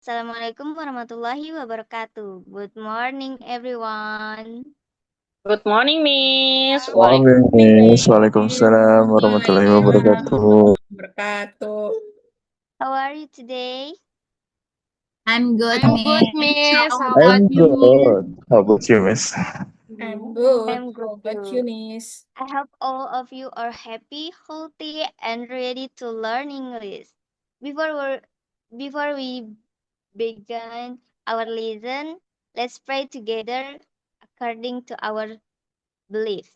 Assalamualaikum warahmatullahi wabarakatuh. Good morning, everyone. Good morning, Miss. Morning, Miss. Waalaikumsalam warahmatullahi Waalaikumsalam wabarakatuh. wabarakatuh. How are you today? I'm good, I'm good, Miss. Miss. How How about about I'm you, Miss? good. How about you, Miss? I'm good. I'm good How about you, too. Miss? I hope all of you are happy, healthy, and ready to learn English. Before we before we begin our lesson, let's pray together according to our belief.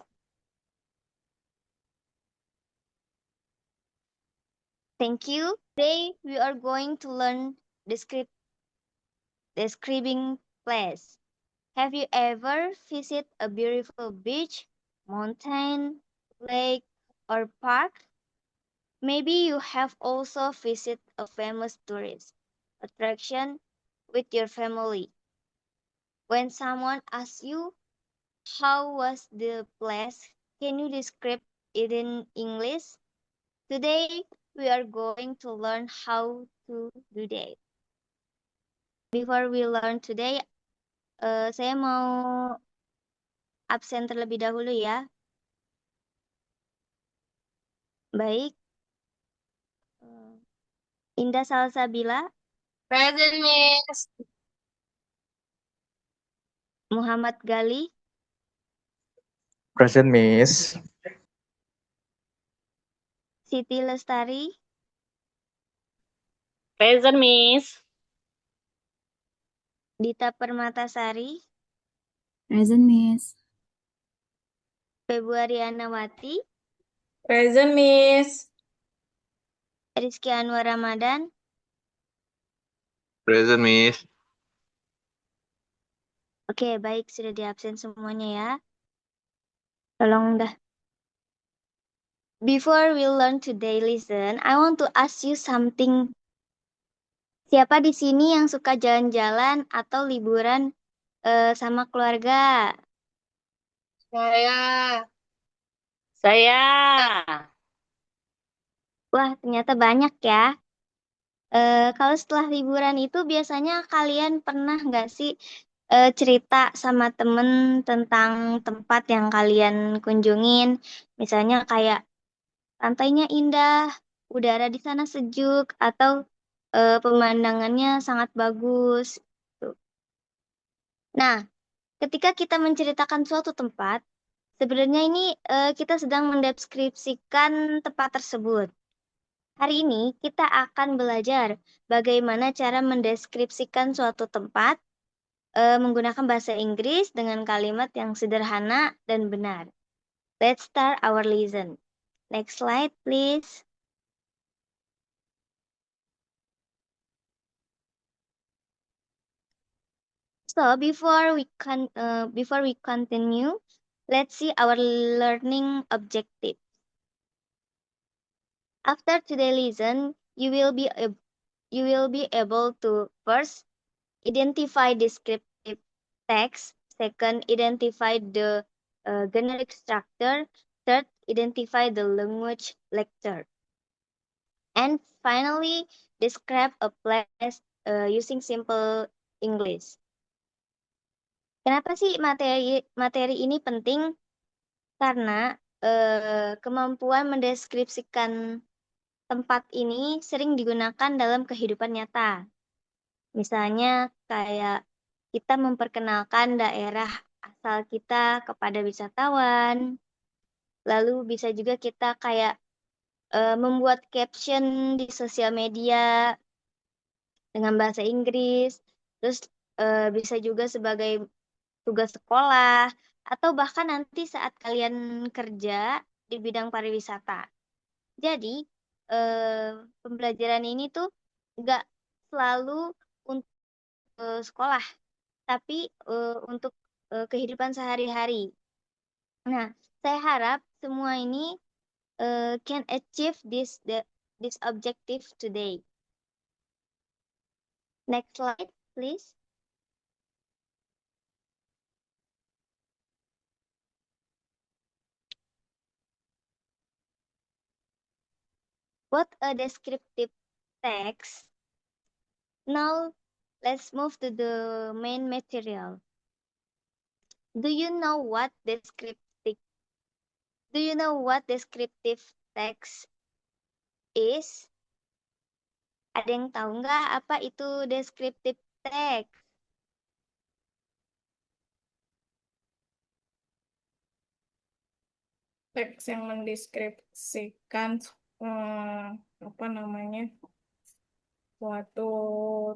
Thank you. Today we are going to learn describing place. Have you ever visited a beautiful beach, mountain, lake, or park? Maybe you have also visited a famous tourist attraction with your family. When someone asks you, how was the place? Can you describe it in English? Today, we are going to learn how to do that. Before we learn today, saya mau absen terlebih dahulu ya. Baik, Indah Salsabila, Present, Miss. Muhammad Gali, Present, Miss. Siti Lestari, Present, Miss. Dita Permatasari, Present, Miss. Februariana Wati, Present, Miss. Rizky Anwar Ramadan, Present, Miss. Oke, baik, sudah di absen semuanya ya. Tolong dah. Before we learn today lesson, I want to ask you something. Siapa di sini yang suka jalan-jalan atau liburan sama keluarga? Saya. Saya. Wah, ternyata banyak ya. Kalau setelah liburan itu biasanya kalian pernah nggak sih cerita sama temen tentang tempat yang kalian kunjungin? Misalnya kayak pantainya indah, udara di sana sejuk, atau pemandangannya sangat bagus. Tuh. Nah, ketika kita menceritakan suatu tempat, sebenarnya ini kita sedang mendeskripsikan tempat tersebut. Hari ini kita akan belajar bagaimana cara mendeskripsikan suatu tempat menggunakan bahasa Inggris dengan kalimat yang sederhana dan benar. Let's start our lesson. Next slide, please. So before we continue, let's see our learning objective. After today's lesson, you will be able to first identify descriptive text, second identify the generic structure, third identify the language lecture, and finally describe a place using simple English. Kenapa sih materi ini penting? Karena kemampuan mendeskripsikan tempat ini sering digunakan dalam kehidupan nyata. Misalnya kayak kita memperkenalkan daerah asal kita kepada wisatawan. Lalu bisa juga kita kayak membuat caption di sosial media dengan bahasa Inggris. Terus bisa juga sebagai tugas sekolah, atau bahkan nanti saat kalian kerja di bidang pariwisata. Jadi, pembelajaran ini tuh nggak selalu untuk sekolah, tapi untuk kehidupan sehari-hari. Nah, saya harap semua ini can achieve this objective today. Next slide, please. What a descriptive text. Now let's move to the main material. Do you know what descriptive text is? Ada yang tahu nggak apa itu descriptive text? Teks yang mendeskripsikan apa namanya suatu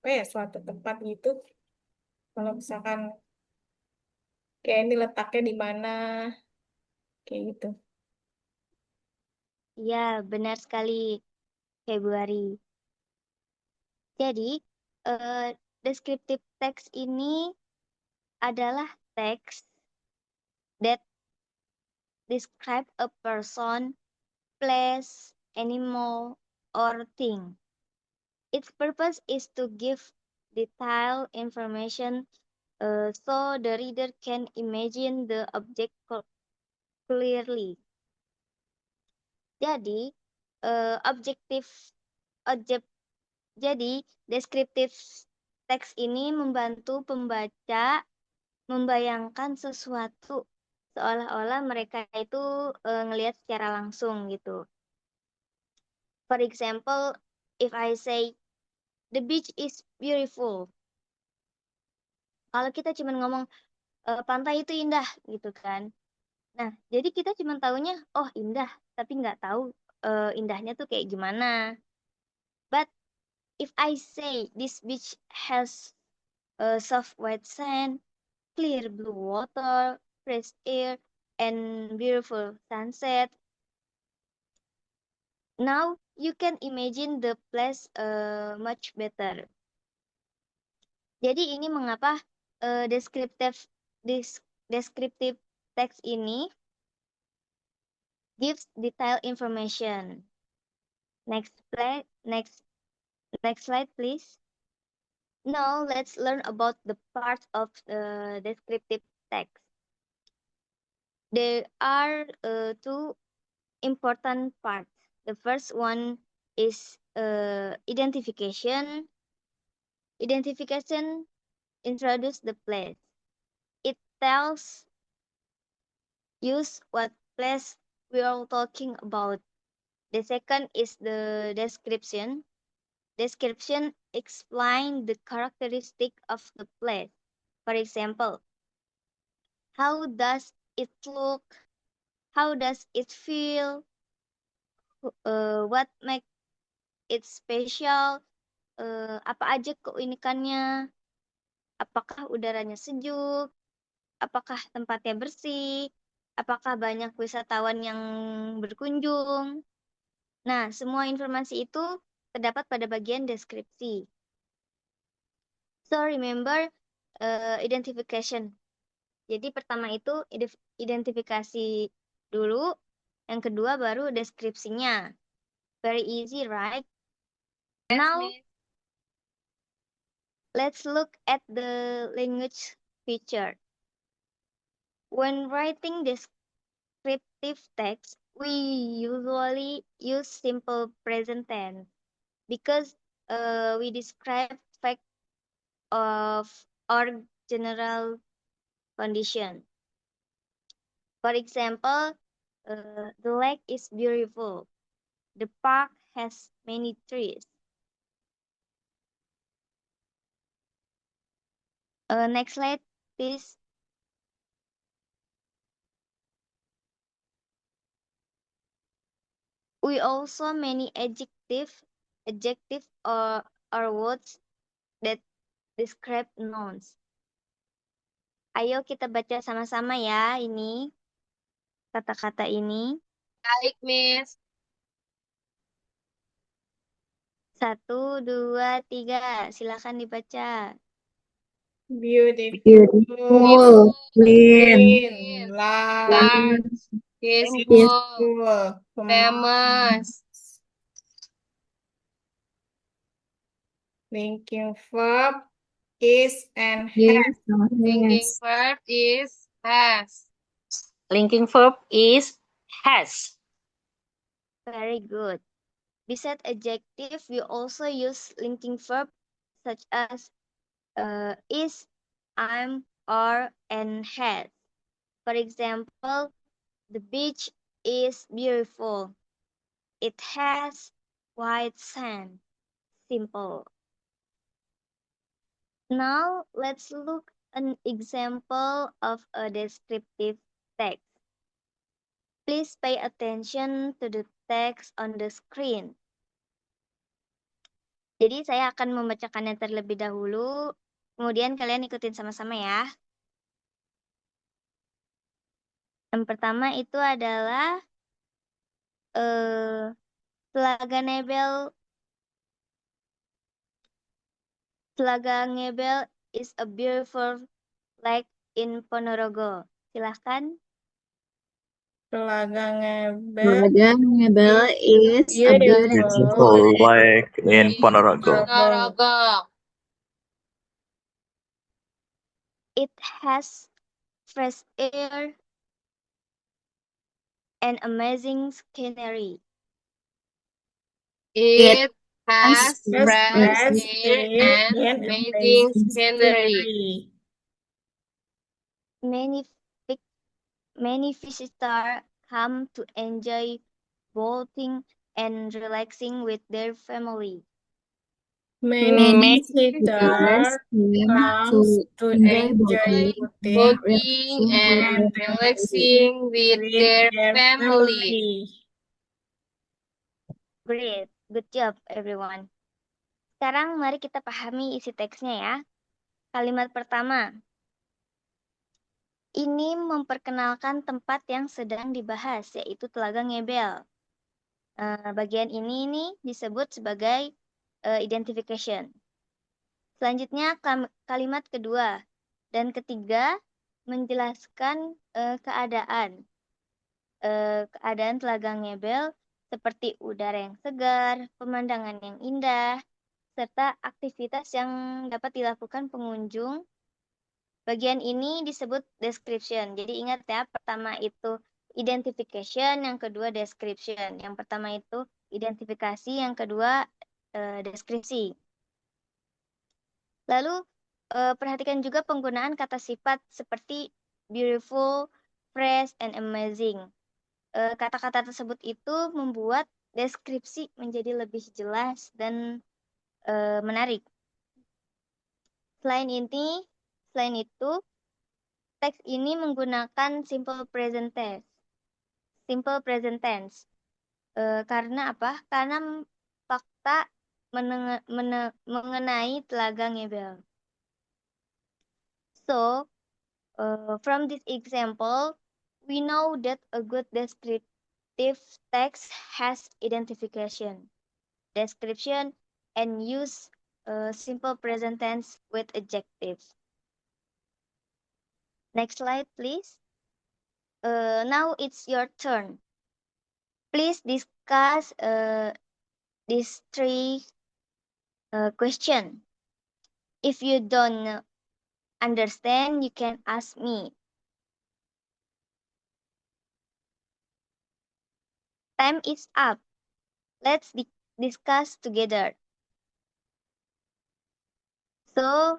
tempat gitu. Kalau misalkan kayak ini letaknya di mana, kayak gitu. Iya, benar sekali, Februari. Jadi, descriptive text ini adalah teks that describe a person, place, animal, or thing. Its purpose is to give detailed information so the reader can imagine the object clearly. Jadi, deskriptif teks ini membantu pembaca membayangkan sesuatu seolah-olah mereka itu ngelihat secara langsung gitu. For example, if I say the beach is beautiful. Kalau kita cuma ngomong pantai itu indah gitu kan. Nah, jadi kita cuma taunya oh indah, tapi nggak tahu indahnya tuh kayak gimana. But if I say this beach has soft white sand, clear blue water, fresh air, and beautiful sunset, now you can imagine the place much better. Jadi ini mengapa descriptive text ini gives detailed information. Next slide, please. Now let's learn about the parts of descriptive text. There are two important parts. The first one is identification. Identification introduces the place. It tells what place we are talking about. The second is the description. Description explains the characteristic of the place. For example, how does it look? How does it feel? What makes it special? Apa aja keunikannya? Apakah udaranya sejuk? Apakah tempatnya bersih? Apakah banyak wisatawan yang berkunjung? Nah, semua informasi itu terdapat pada bagian deskripsi. So, remember identification. Jadi pertama itu identifikasi dulu, yang kedua baru deskripsinya. Very easy, right? Now, let's look at the language feature. When writing descriptive text, we usually use simple present tense because we describe fact of or general condition. For example, the lake is beautiful. The park has many trees. Next slide, please. We also many adjective or words that describe nouns. Ayo kita baca sama-sama ya ini kata-kata ini. Baik, Miss. 1, 2, 3. Silakan dibaca. Beautiful, clean, large, peaceful, famous. Linking verb is and has. Linking verb is has. Linking verb is has. Very good. Besides adjective, we also use linking verb such as is, am, are, and has. For example, the beach is beautiful. It has white sand. Simple. Now let's look an example of a descriptive text. Please pay attention to the text on the screen. Jadi saya akan membacakannya terlebih dahulu, kemudian kalian ikutin sama-sama ya. Yang pertama itu adalah Telaga Ngebel is a beautiful lake in Ponorogo. Silahkan. Telaga Ngebel Telaga Ngebel is a Beautiful lake in Ponorogo. It has fresh air and amazing scenery. It has fresh fresh air air and amazing scenery. Many visitors come to enjoy boating and relaxing with their family. Many visitors visitors come to enjoy boating and relaxing with their family. Great, good job everyone. Sekarang mari kita pahami isi teksnya ya. Kalimat pertama. Ini memperkenalkan tempat yang sedang dibahas, yaitu Telaga Ngebel. Bagian ini disebut sebagai identification. Selanjutnya kalimat kedua dan ketiga menjelaskan keadaan. Keadaan Telaga Ngebel seperti udara yang segar, pemandangan yang indah, serta aktivitas yang dapat dilakukan pengunjung. Bagian ini disebut description. Jadi ingat ya, pertama itu identification, yang kedua description. Yang pertama itu identifikasi, yang kedua deskripsi. Lalu perhatikan juga penggunaan kata sifat seperti beautiful, fresh, and amazing. Kata-kata tersebut itu membuat deskripsi menjadi lebih jelas dan menarik. Selain itu, teks ini menggunakan simple present tense. Simple present tense. Karena apa? Karena fakta mengenai Telaga Ngebel. So, from this example, we know that a good descriptive text has identification, description, and use simple present tense with adjectives. Next slide, please. Now it's your turn. Please discuss these three questions. If you don't understand, you can ask me. Time is up. Let's discuss together. So,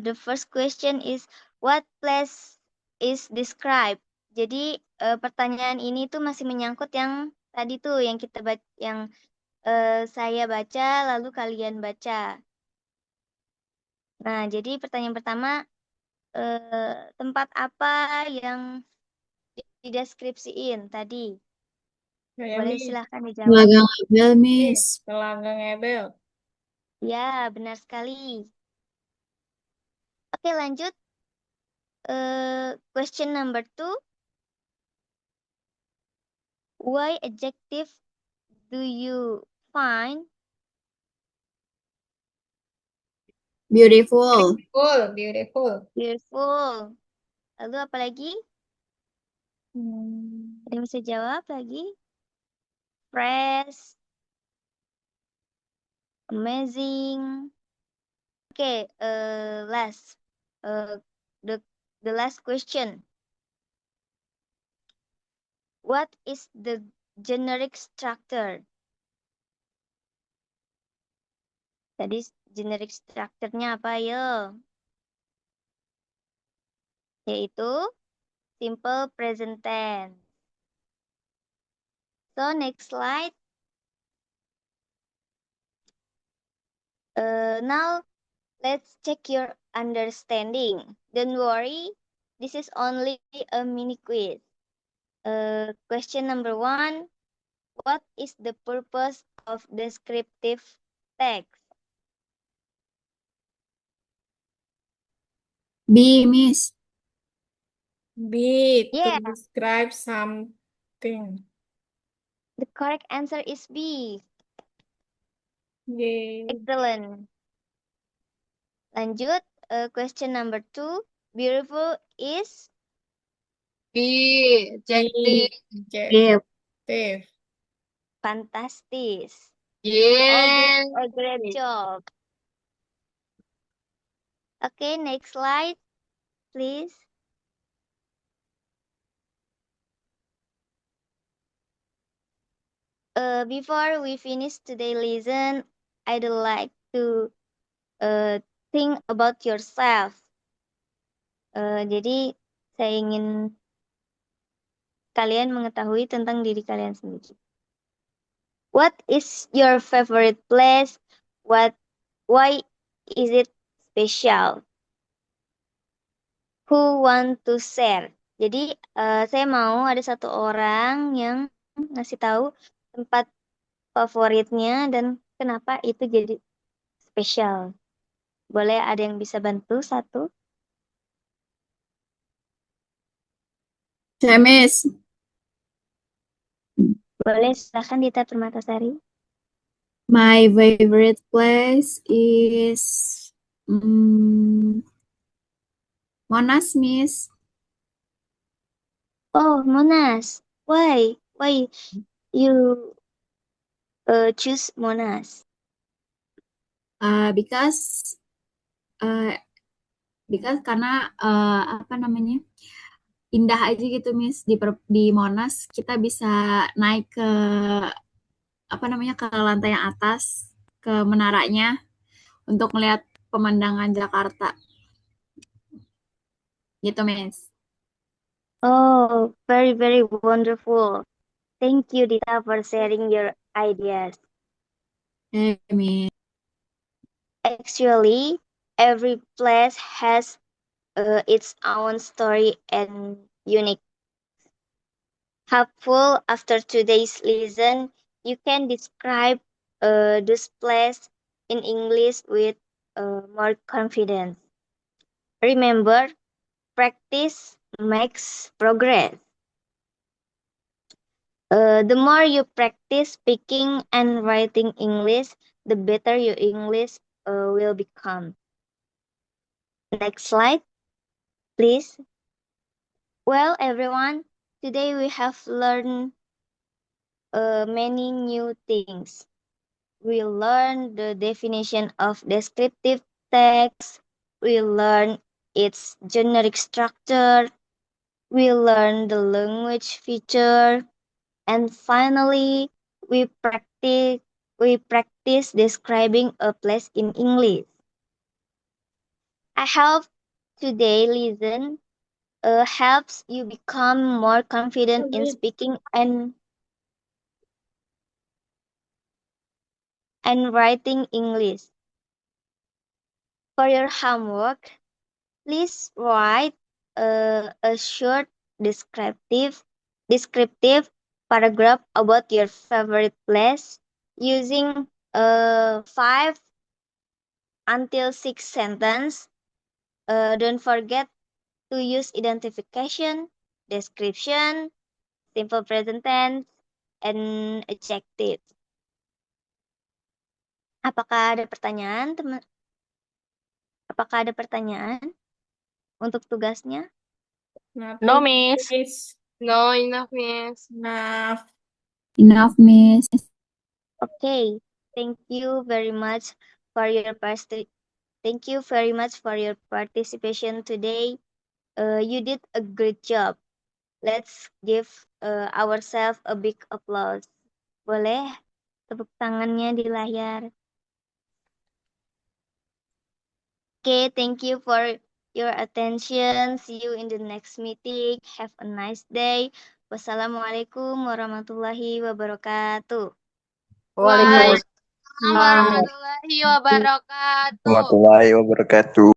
the first question is, what place is described? Jadi, pertanyaan ini tuh masih menyangkut yang tadi tuh, yang saya baca, lalu kalian baca. Nah, jadi pertanyaan pertama, tempat apa yang dideskripsiin tadi? Boleh silahkan dijawab. Telaga Ngebel, Miss. Telaga Ngebel. Ya, benar sekali. Oke, lanjut. Question number 2. Why adjective do you find? Beautiful. Beautiful. Beautiful. Lalu apa lagi? Ada yang bisa jawab lagi? Fresh. Amazing. Okay, last. The last question. What is the generic structure? Tadi generic structure-nya apa, ayo? Yaitu simple present tense. So, next slide. Now, let's check your understanding. Don't worry, this is only a mini quiz. Question number 1. What is the purpose of descriptive text? B, Miss. B, to Yeah, describe something. the correct answer is B. Yay. Excellent. Lanjut, question number 2. Beautiful is B, adjective. F. Adjective. fantastic. You all did Yeah. a great job. Okay, next slide, please. Before we finish today's lesson, I'd like to think about yourself. Jadi, saya ingin kalian mengetahui tentang diri kalian sendiri. What is your favorite place? Why is it special? Who want to share? Jadi, saya mau ada satu orang yang ngasih tahu tempat favoritnya dan kenapa itu jadi spesial. Boleh ada yang bisa bantu satu? Saya, Miss. Boleh, silakan Dita Permatasari. My favorite place is Monas, Miss. Oh, Monas. Why? Why you choose Monas? Because karena apa namanya, indah aja gitu, Miss. Di Monas kita bisa naik ke apa namanya, ke lantai yang atas, ke menaranya untuk melihat pemandangan Jakarta. Gitu, Miss. Oh, very, very wonderful. Thank you, Dita, for sharing your ideas. Miss. Actually, every place has its own story and unique. Helpful after today's lesson, you can describe this place in English with more confidence. Remember, practice makes progress. The more you practice speaking and writing English, the better your English will become. Next slide, please. Well, everyone, today we have learned many new things. We learned the definition of descriptive text. We learned its generic structure. We learned the language feature. And finally, we practice describing a place in English. I hope today lesson helps you become more confident in speaking and writing English. For your homework, please write a short descriptive paragraph about your favorite place using 5 until 6 sentences. Don't forget to use identification, description, simple present tense, and adjective. Apakah ada pertanyaan, teman? Apakah ada pertanyaan untuk tugasnya? No, Miss. No, enough, Miss. Enough. Enough, Miss. Okay, thank you very much for your participation today. You did a great job. Let's give ourselves a big applause. Boleh tepuk tangannya di layar. Okay, thank you for your attention. See you in the next meeting. Have a nice day. Wassalamualaikum warahmatullahi wabarakatuh. Waalaikumsalam Waalaikumsalam warahmatullahi wabarakatuh. warahmatullahi wabarakatuh.